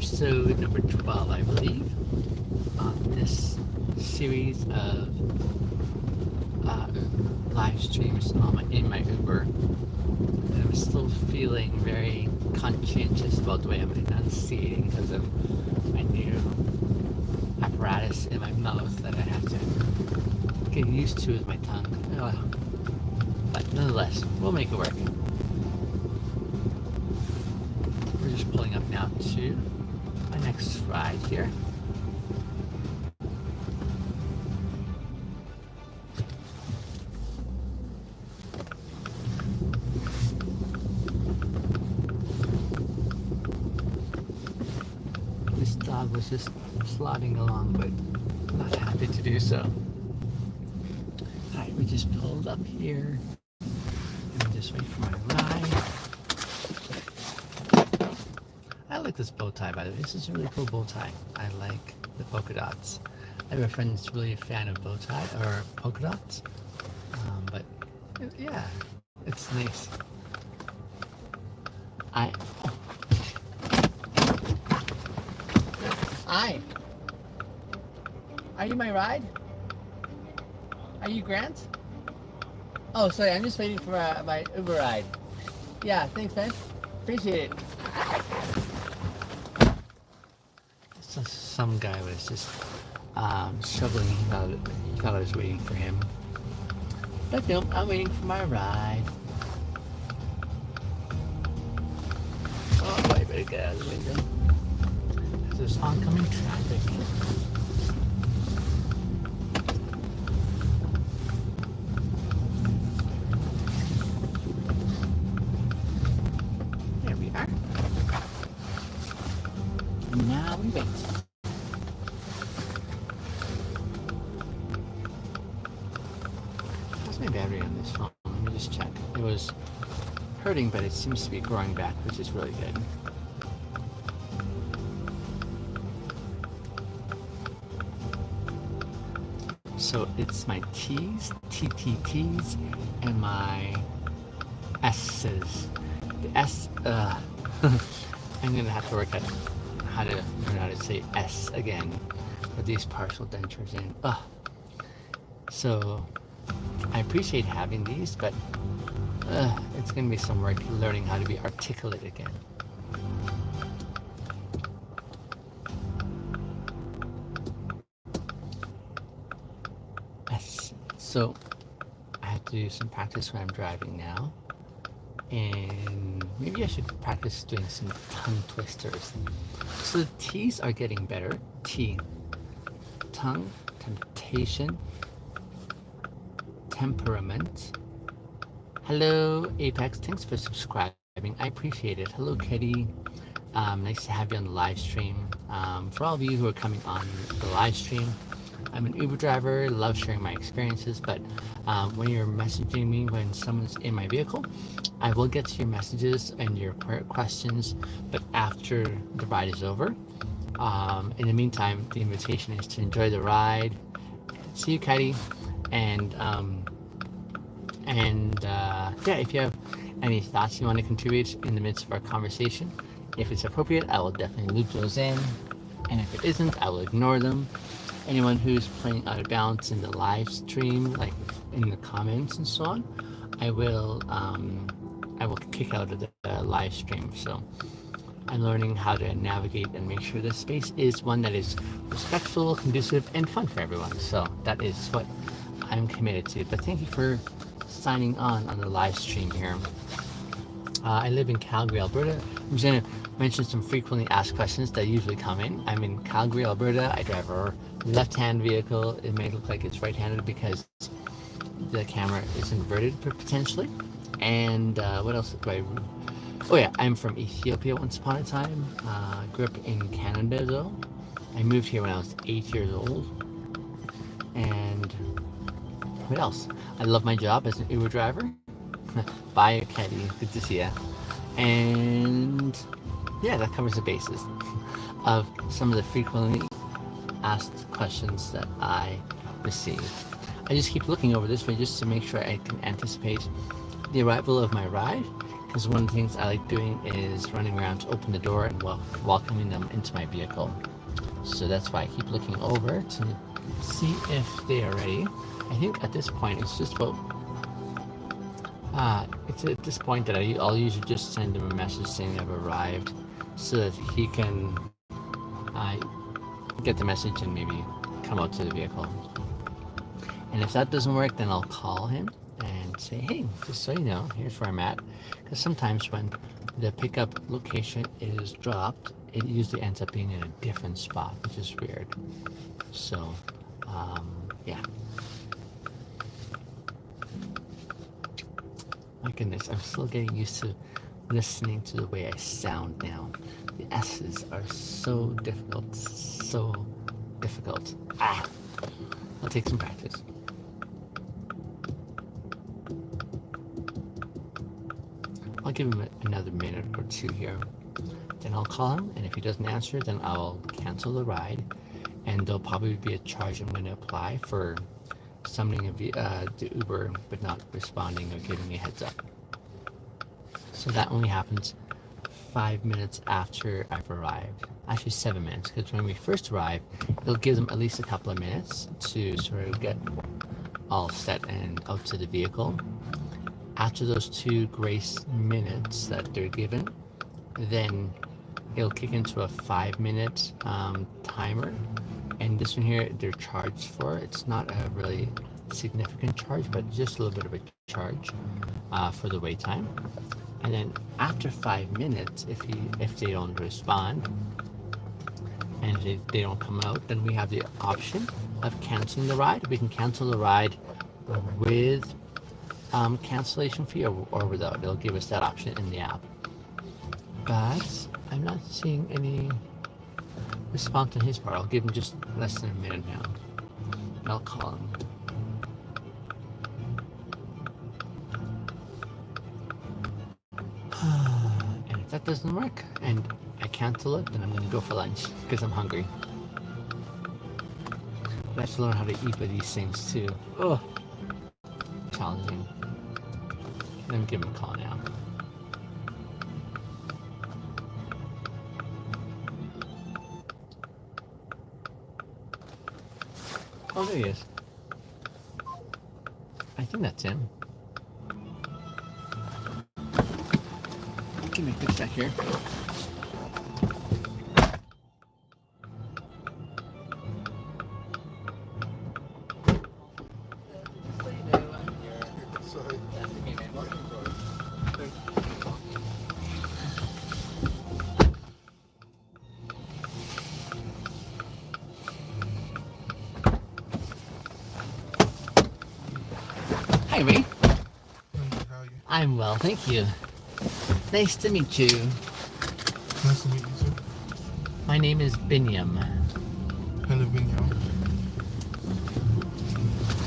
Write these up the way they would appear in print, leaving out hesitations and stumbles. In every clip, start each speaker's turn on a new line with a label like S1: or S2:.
S1: episode number 12, I believe, on this series of live streams in my Uber. And I'm still feeling very conscientious about the way I'm enunciating because of my new apparatus in my mouth that I have to get used to with my tongue. But nonetheless, we'll make it work. We're just pulling up now to my next ride here. This dog was just plodding along, but not happy to do so. Alright, we just pulled up here. And just wait for my ride. I like this bow tie, by the way. This is a really cool bow tie. I like the polka dots. I have a friend that's really a fan of bow tie or polka dots. But yeah, it's nice. Hi. Are you my ride? Are you Grant? Oh, sorry, I'm just waiting for my Uber ride. Yeah, thanks, man. Appreciate it. So some guy was just shoveling. He thought I was waiting for him. But no, I'm waiting for my ride. Oh, I better get out of the window. There's oncoming traffic. There we are. And now we wait. How's my battery on this phone? Let me just check. It was hurting, but it seems to be growing back, which is really good. So it's my T's, TTT's, and my S's. The S, I'm gonna have to work out how to learn how to say S again with these partial dentures in. So I appreciate having these, but it's gonna be some work learning how to be articulate again. So I have to do some practice when I'm driving now, and maybe I should practice doing some tongue twisters. So the T's are getting better. T, tongue, temptation, temperament. Hello Apex, thanks for subscribing. I appreciate it. Hello Kitty, nice to have you on the live stream. For all of you who are coming on the live stream, I'm an Uber driver, love sharing my experiences, but when you're messaging me when someone's in my vehicle, I will get to your messages and your questions, but after the ride is over. In the meantime, the invitation is to enjoy the ride. See you, Kitty. And yeah, if you have any thoughts you want to contribute in the midst of our conversation, if it's appropriate, I will definitely loop those in. And if it isn't, I will ignore them. Anyone who's playing out of balance in the live stream, like in the comments and so on, I will kick out of the live stream. So I'm learning how to navigate and make sure the space is one that is respectful, conducive, and fun for everyone. So that is what I'm committed to. But thank you for signing on the live stream here. I live in Calgary, Alberta. I'm just going to mention some frequently asked questions that usually come in. I'm in Calgary, Alberta. I drive a left-hand vehicle. It may look like it's right-handed because the camera is inverted potentially. And what else do I... Oh yeah, I'm from Ethiopia once upon a time. Grew up in Canada though. I moved here when I was 8 years old. And what else? I love my job as an Uber driver. Bye, Caddy. Good to see ya. And yeah, that covers the basis of some of the frequently asked questions that I receive. I just keep looking over this way just to make sure I can anticipate the arrival of my ride Because one of the things I like doing is running around to open the door and welcoming them into my vehicle. So that's why I keep looking over to see if they are ready. I think at this point it's just about it's at this point that I'll usually just send him a message saying I've arrived, so that he can get the message and maybe come out to the vehicle. And if that doesn't work, then I'll call him and say, hey, just so you know, here's where I'm at. Because sometimes when the pickup location is dropped, it usually ends up being in a different spot, which is weird. So, yeah. My goodness, I'm still getting used to listening to the way I sound now. The S's are so difficult, so difficult. I'll take some practice. I'll give him another minute or two here. Then I'll call him, and if he doesn't answer, then I'll cancel the ride, and there'll probably be a charge I'm going to apply for summoning the Uber but not responding or giving me a heads up. So that only happens 5 minutes after I've arrived. Actually 7 minutes, because when we first arrive, it'll give them at least a couple of minutes to sort of get all set and out to the vehicle. After those 2 grace minutes that they're given, then it'll kick into a 5-minute timer. And this one here, they're charged for. It's not a really significant charge, but just a little bit of a charge for the wait time. And then after 5 minutes, if they don't respond and if they don't come out, then we have the option of canceling the ride. We can cancel the ride with cancellation fee or without. It'll give us that option in the app. But I'm not seeing any response on his part. I'll give him just less than a minute now. And I'll call him. And if that doesn't work and I cancel it, then I'm going to go for lunch because I'm hungry. I have to learn how to eat with these things too. Oh, challenging. Let me give him a call now. Oh, there he is. I think that's him. Give me a quick sec here. Hi, Ray.
S2: How are you?
S1: I'm well, thank you. Nice to meet you.
S2: Nice to meet you too.
S1: My name is Binyam.
S2: Hello, Bintegers.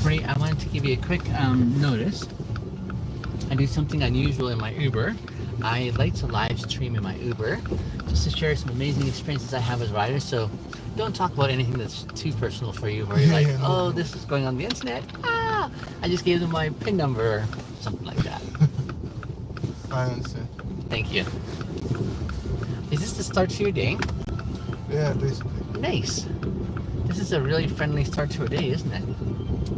S1: Ray, I wanted to give you a quick notice. I do something unusual in my Uber. I like to live stream in my Uber just to share some amazing experiences I have as riders. So don't talk about anything that's too personal for you, where you're like, oh, this is going on the internet. I just gave them my PIN number, or something like that.
S2: I understand.
S1: Thank you. Is this the start to your day?
S2: Yeah, basically.
S1: Nice. This is a really friendly start to a day, isn't it?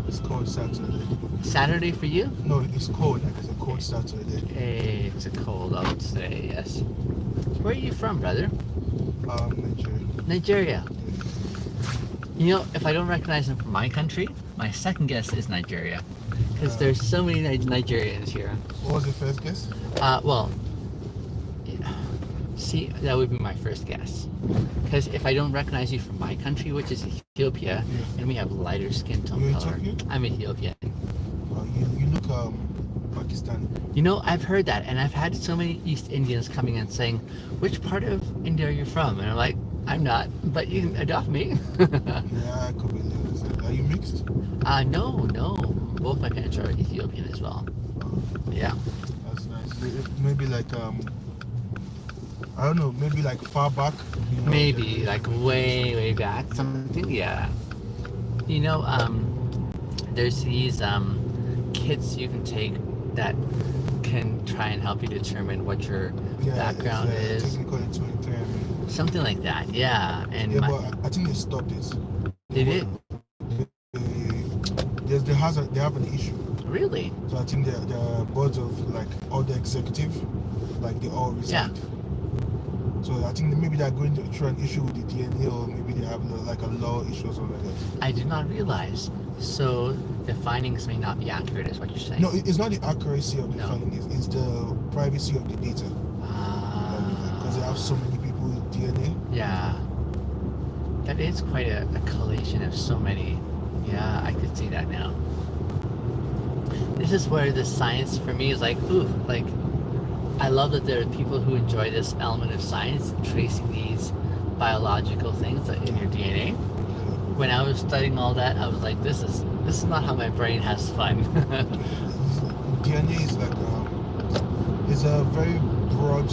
S2: It's cold Saturday.
S1: Saturday for you?
S2: No, it's cold. Like it's a cold Saturday.
S1: It's a cold, I would say, yes. Where are you from, brother?
S2: Nigeria.
S1: Nigeria. You know, if I don't recognize them from my country, my second guess is Nigeria. Because there's so many Nigerians here.
S2: What was your first guess?
S1: Well, see, that would be my first guess. Because if I don't recognize you from my country, which is Ethiopia, and we have lighter skin tone
S2: You're
S1: color.
S2: Ethiopian?
S1: I'm Ethiopian.
S2: You look Pakistani.
S1: You know, I've heard that, and I've had so many East Indians coming and saying, which part of India are you from? And I'm like, I'm not, but you can adopt me.
S2: Yeah, I could be there. Are you mixed?
S1: No. Both my parents are Ethiopian as well. Yeah.
S2: That's nice. Maybe like I don't know. Maybe like far back. You know,
S1: Maybe like way back, something. Yeah. You know, there's these kits you can take that can try and help you determine what your
S2: Yeah,
S1: background
S2: it's
S1: is.
S2: technically 23 and
S1: Something like that, yeah. And
S2: yeah, but I think they stopped it.
S1: they did?
S2: They have an issue.
S1: Really?
S2: So I think the boards of like all the executive, like they all
S1: Yeah.
S2: resigned. So I think maybe they're going through an issue with the DNA, or maybe they have like a law issue or something like that.
S1: I did not realize. So the findings may not be accurate, is what you're saying?
S2: No, it's not the accuracy of the
S1: No.
S2: findings; it's the privacy of the data. Because they have so many people with DNA.
S1: Yeah. That is quite a collation of so many. Yeah, I could see that now. This is where the science for me is like, ooh, like, I love that there are people who enjoy this element of science, tracing these biological things in your DNA. When I was studying all that, I was like, this is not how my brain has fun.
S2: DNA is like it's a very broad,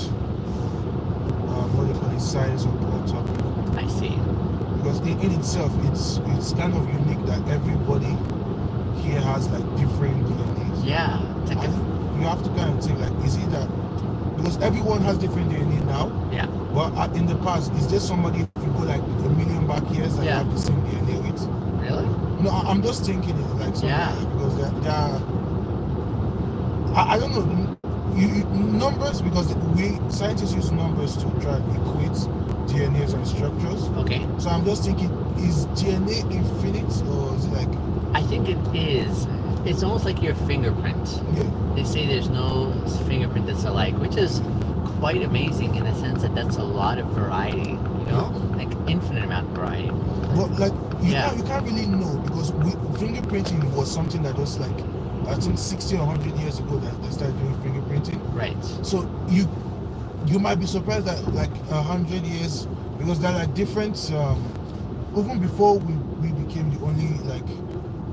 S2: what do you call it, science or broad topic.
S1: I see.
S2: Because in itself, it's kind of unique that everybody here has like different DNAs.
S1: Yeah. It's like
S2: You have to kind of think like, is it that because everyone has different DNA now?
S1: yeah.
S2: But in the past, is there somebody, if you go like a million back years, that you have the same DNA with?
S1: Really?
S2: No, I'm just thinking it like something
S1: Yeah.
S2: like, because they are. I don't know. Numbers, because scientists use numbers to try and equate DNAs and structures.
S1: Okay.
S2: So I'm just thinking, is DNA infinite, or is it like?
S1: I think it is. It's almost like your fingerprint.
S2: Yeah.
S1: They say there's no fingerprint that's alike, which is quite amazing in the sense that that's a lot of variety, you know? Like infinite amount of variety.
S2: But like
S1: Yeah.
S2: you can't really know, because fingerprinting was something that was like, I think 60 or 100 years ago that they started doing fingerprinting.
S1: Right.
S2: So you might be surprised that like 100 years, because there are like different even before we became the only like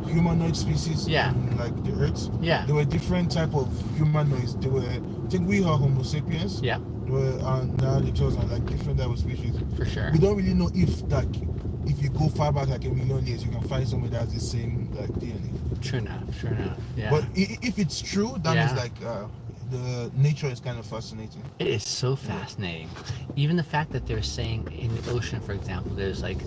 S2: humanoid species in like the earth.
S1: Yeah.
S2: There were different type of humanoids. There were, I think we are Homo sapiens.
S1: Yeah.
S2: There were Neanderthals and like different type of species.
S1: For sure.
S2: We don't really know if you go far back like a million years, you can find somebody that has the same like DNA.
S1: True enough. Yeah.
S2: But if it's true, that means like the nature is kind of fascinating.
S1: It is so fascinating. Even the fact that they're saying in the ocean, for example, there's like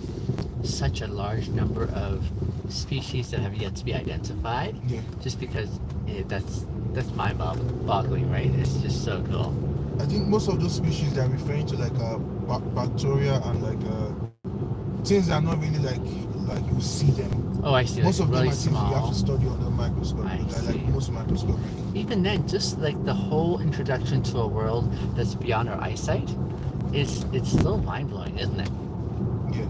S1: such a large number of species that have yet to be identified.
S2: Yeah.
S1: Just because that's mind-boggling, right? It's just so cool.
S2: I think most of those species they're referring to like bacteria and like things that are not really like you see them.
S1: Oh, I see.
S2: Most
S1: Like
S2: of them
S1: really
S2: are things you have
S1: small.
S2: to study under a microscope.
S1: I see.
S2: Like most microscopic.
S1: Even then, just like the whole introduction to a world that's beyond our eyesight, it's still mind-blowing, isn't it?
S2: Yeah.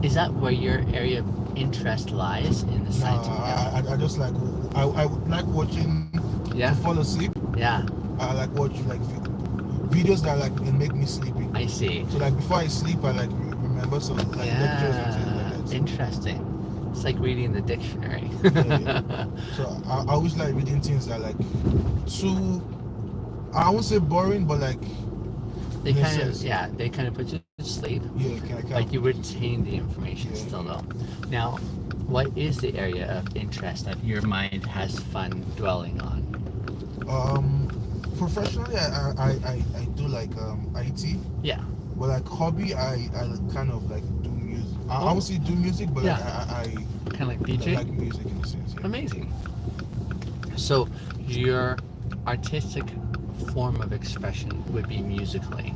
S1: Is that where your area of interest lies in the science?
S2: I just like I would like watching
S1: Yeah.
S2: to fall asleep.
S1: Yeah.
S2: I like watching like videos that like make me sleepy.
S1: I see.
S2: So like before I sleep, I like remember some like lectures and things like that.
S1: Interesting. It's like reading the dictionary.
S2: Yeah. So I always like reading things that like too, I won't say boring, but like
S1: They kind of put you to sleep.
S2: Yeah,
S1: Like you retain the information still though. Now, what is the area of interest that your mind has fun dwelling on?
S2: Professionally, I do like IT.
S1: Yeah.
S2: But like hobby, I kind of like do music. I won't say do music, but like I
S1: kind of like DJ.
S2: like music in a sense. Yeah.
S1: Amazing. So your artistic form of expression would be musically.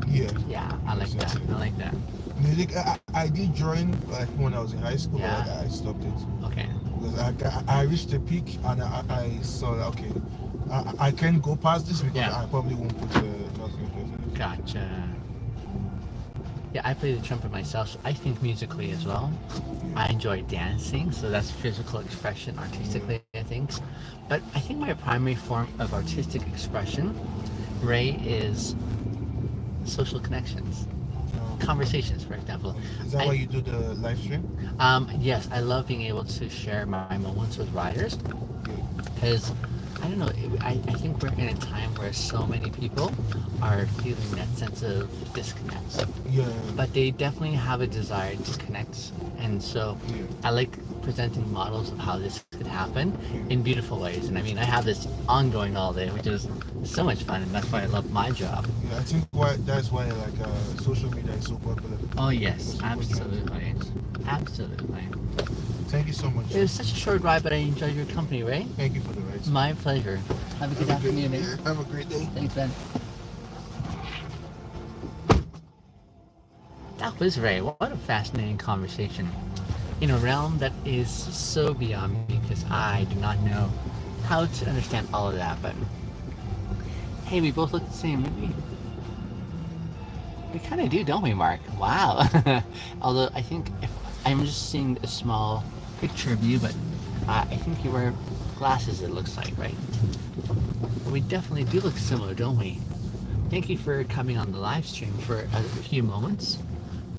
S2: Yeah.
S1: Yeah, I like that. I like that.
S2: Music. I did drawing like when I was in high school,
S1: Yeah.
S2: but I stopped it.
S1: Okay.
S2: Because I reached a peak and I saw that, okay, I can't go past this because I probably won't put enough effort in it.
S1: Gotcha. Yeah, I play the trumpet myself, so I think musically as well. I enjoy dancing, so that's physical expression artistically, I think. But I think my primary form of artistic expression, Ray, is social connections. Conversations, for example.
S2: Is that why you do the live stream?
S1: Yes, I love being able to share my moments with riders because I don't know. I think we're in a time where so many people are feeling that sense of disconnect.
S2: Yeah.
S1: But they definitely have a desire to connect, and so
S2: Yeah.
S1: I like presenting models of how this could happen
S2: Yeah.
S1: in beautiful ways. And I mean, I have this ongoing all day, which is so much fun, and that's why I love my job.
S2: Yeah, I think that's why like social media is so popular.
S1: Oh yes,
S2: Because people can-
S1: absolutely, absolutely.
S2: Thank you so much.
S1: It was such a short ride, but I enjoyed your company, Ray.
S2: Thank you for the ride.
S1: My pleasure. Have a good afternoon. Eh?
S2: Yeah, have a great day.
S1: Thanks, Ben. That was Ray. What a fascinating conversation. In a realm that is so beyond me because I do not know how to understand all of that, but hey, we both look the same, don't we? We kind of do, don't we, Mark? Wow. Although I think if I'm just seeing a small picture of you, but I think you wear glasses, it looks like, right? We definitely do look similar, don't we? Thank you for coming on the live stream for a few moments.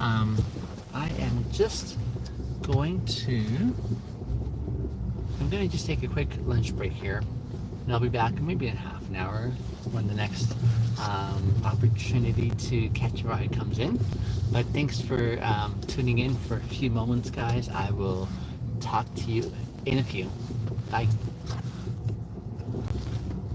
S1: I am just going to just take a quick lunch break here, and I'll be back maybe in half an hour when the next opportunity to catch a ride comes in. But thanks for tuning in for a few moments, guys. I will talk to you in a few. Bye.